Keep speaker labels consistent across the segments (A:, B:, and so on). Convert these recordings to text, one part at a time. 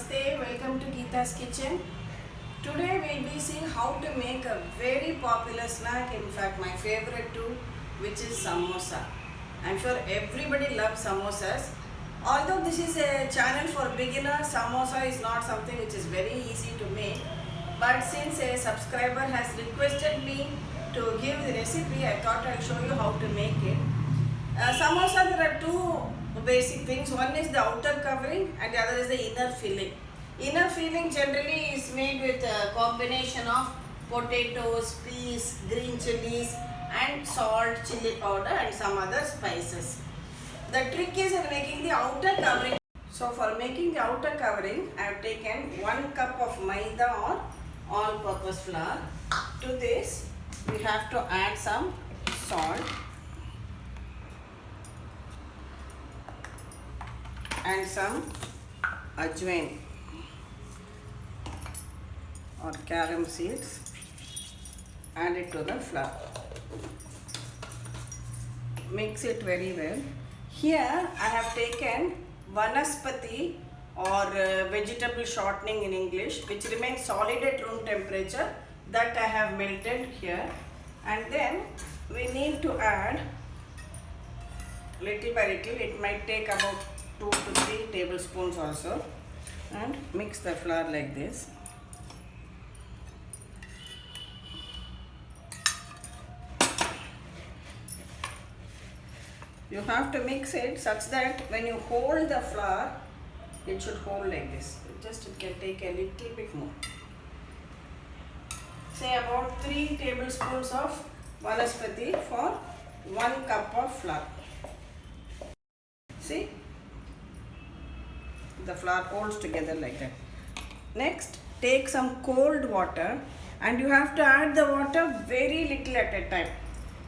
A: Namaste, welcome to Geeta's Kitchen. Today we'll be seeing how to make a very popular snack, in fact my favorite too, which is samosa. I'm sure everybody loves samosas. Although this is a channel for beginners, samosa is not something which is very easy to make. But since a subscriber has requested me to give the recipe, I thought I'll show you how to make it. Samosa, there are two basic things. One is the outer covering and the other is the inner filling. Inner filling generally is made with a combination of potatoes, peas, green chilies and salt, chilli powder and some other spices. The trick is in making the outer covering. So for making the outer covering, I have taken 1 cup of Maida or all-purpose flour. To this, we have to add some salt and some Ajwain or Garam seeds. Add it to the flour. Mix it very well. Here I have taken Vanaspati or vegetable shortening in English, which remains solid at room temperature, that I have melted here. And then we need to add little by little. It might take about 2 to 3 tablespoons also, and mix the flour like this. You have to mix it such that when you hold the flour, it should hold like this. It can take a little bit more. Say about 3 tablespoons of Vanaspati for 1 cup of flour. See? The flour holds together like that. Next, take some cold water and you have to add the water very little at a time.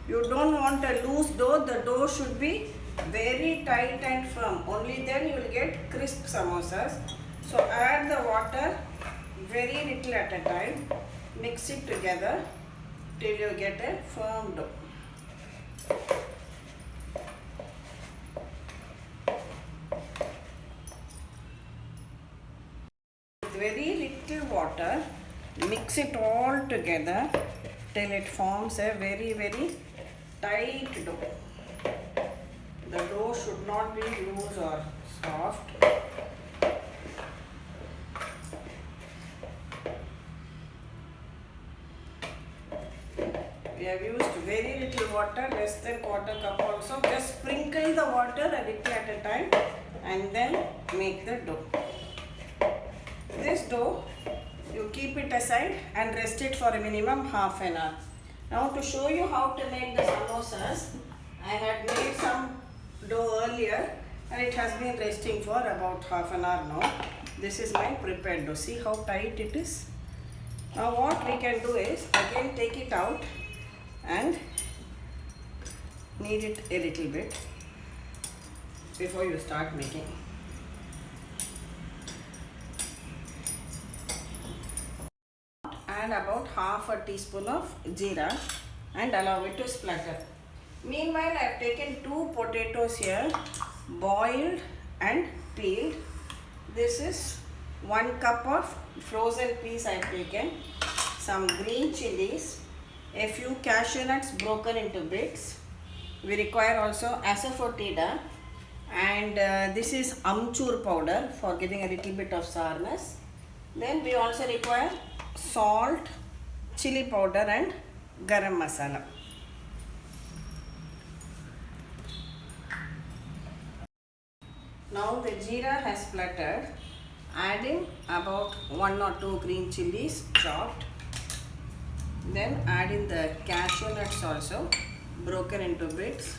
A: You don't want a loose dough. The dough should be very tight and firm. Only then you will get crisp samosas. So add the water very little at a time. Mix it together till you get a firm dough. Very little water, mix it all together till it forms a very tight dough. The dough should not be loose or soft. We have used very little water, less than quarter cup also. Just sprinkle the water a little at a time and then make the dough. This dough, you keep it aside and rest it for a minimum half an hour. Now to show you how to make the samosas, I had made some dough earlier and it has been resting for about half an hour now. This is my prepared dough. See how tight it is? Now what we can do is, again take it out and knead it a little bit before you start making. And about half a teaspoon of jeera and allow it to splatter. Meanwhile, I have taken 2 potatoes here, boiled and peeled. This is 1 cup of frozen peas I have taken, some green chilies, a few cashew nuts broken into bits. We require also asafoetida, and this is Amchur powder for giving a little bit of sourness. Then we also require salt, chilli powder and garam masala. Now the jeera has splattered. Adding about 1 or 2 green chilies chopped. Then add in the cashew nuts also broken into bits.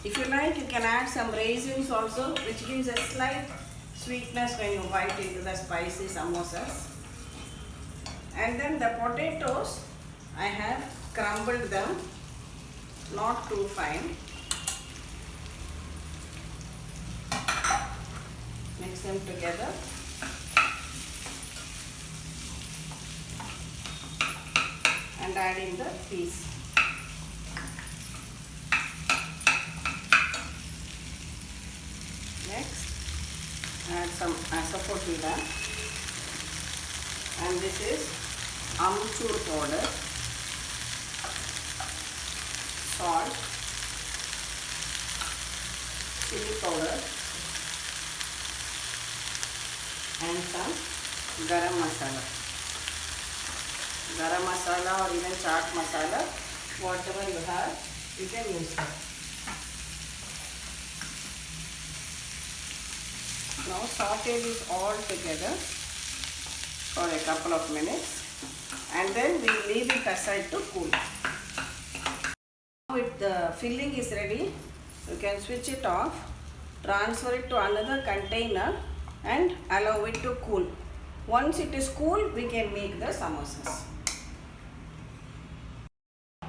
A: If you like, you can add some raisins also, which gives a slight sweetness when you bite into the spicy samosas. And then the potatoes, I have crumbled them, not too fine. Mix them together. And add in the peas. Next, add some Asafoetida, and this is Amchur powder, salt, chilli powder, and some garam masala. Garam masala or even chaat masala, whatever you have, you can use it. Now saute this all together for a couple of minutes and then we leave it aside to cool. Now the filling is ready, you can switch it off, transfer it to another container and allow it to cool. Once it is cool, we can make the samosas.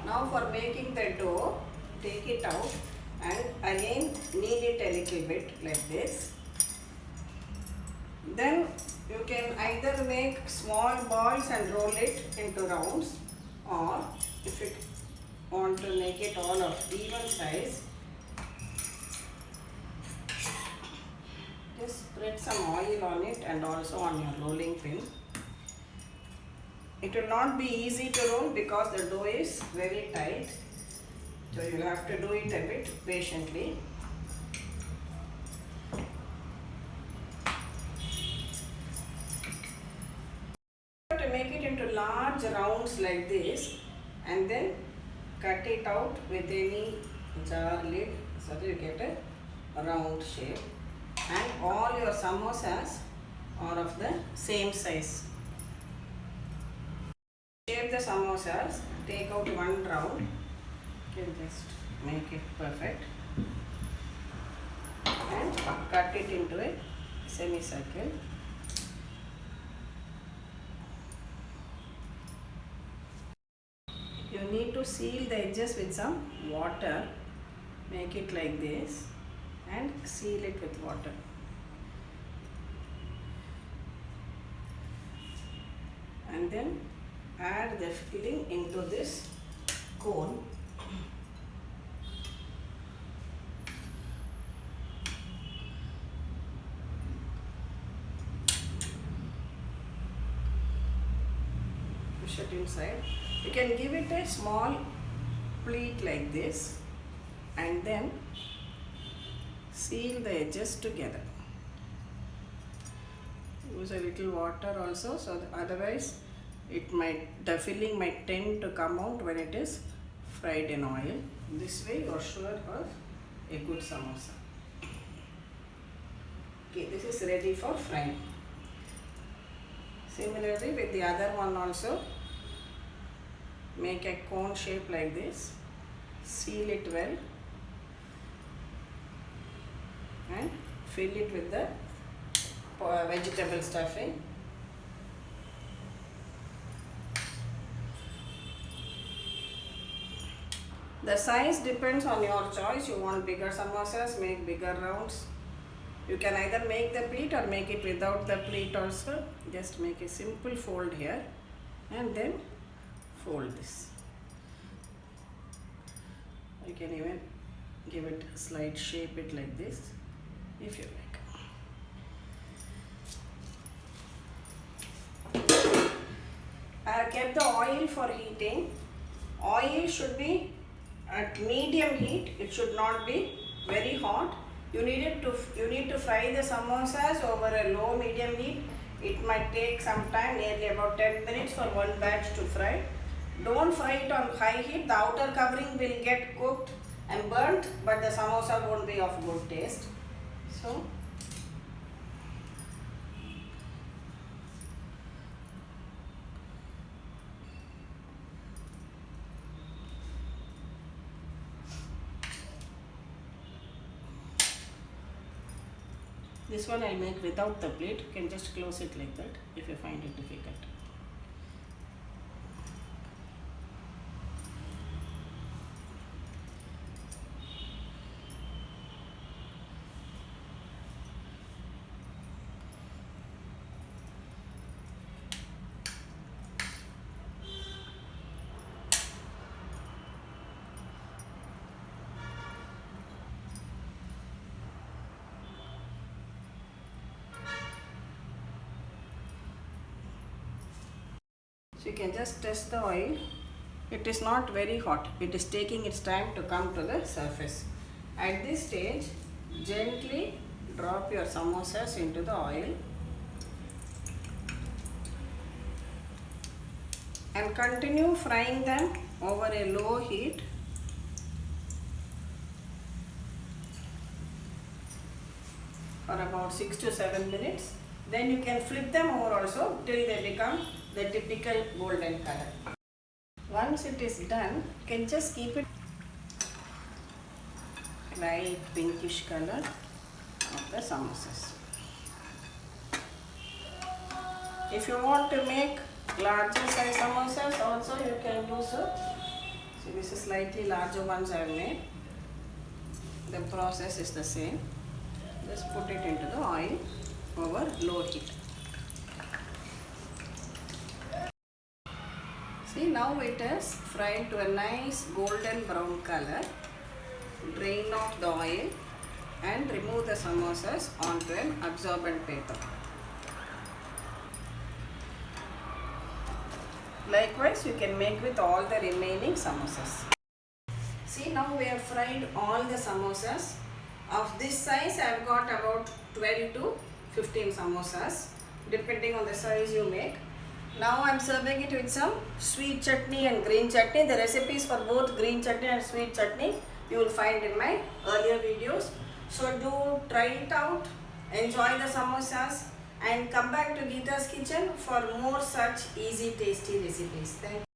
A: Now for making the dough, take it out and again knead it a little bit like this. Then you can either make small balls and roll it into rounds, or if you want to make it all of even size, just spread some oil on it and also on your rolling pin. It will not be easy to roll because the dough is very tight, so you will have to do it a bit patiently. To make it into large rounds like this and then cut it out with any jar lid so that you get a round shape, and all your samosas are of the same size. Shape the samosas, take out one round, you can just make it perfect and cut it into a semicircle. You need to seal the edges with some water. Make it like this and seal it with water. And then add the filling into this cone. Push it inside. You can give it a small pleat like this and then seal the edges together. Use a little water also, so that otherwise the filling might tend to come out when it is fried in oil. This way you are sure of a good samosa. Okay, this is ready for frying. Similarly with the other one also, make a cone shape like this, seal it well and fill it with the vegetable stuffing. The size depends on your choice. You want bigger samosas, make bigger rounds. You can either make the pleat or make it without the pleat also. Just make a simple fold here and then fold this. You can even give it a slight shape it like this if you like. I have kept the oil for heating. Oil should be at medium heat. It should not be very hot. You need to fry the samosas over a low medium heat. It might take some time, nearly about 10 minutes for one batch to fry. Don't fry it on high heat. The outer covering will get cooked and burnt, but the samosa won't be of good taste. So this one I'll make without the plate. You can just close it like that if you find it difficult. So you can just test the oil. It is not very hot. It is taking its time to come to the surface. At this stage, gently drop your samosas into the oil and continue frying them over a low heat for about 6 to 7 minutes. Then you can flip them over also till they become the typical golden color. Once it is done, you can just keep it light pinkish color of the samosas. If you want to make larger size samosas also you can do so. So this is slightly larger ones I have made. The process is the same. Just put it into the oil over low heat. See, now it is fried to a nice golden brown color. Drain off the oil and remove the samosas onto an absorbent paper. Likewise, you can make with all the remaining samosas. See, now we have fried all the samosas. Of this size, I have got about 12 to 15 samosas, depending on the size you make. Now I am serving it with some sweet chutney and green chutney. The recipes for both green chutney and sweet chutney you will find in my earlier videos. So do try it out, enjoy the samosas and come back to Geeta's kitchen for more such easy tasty recipes. Thank you.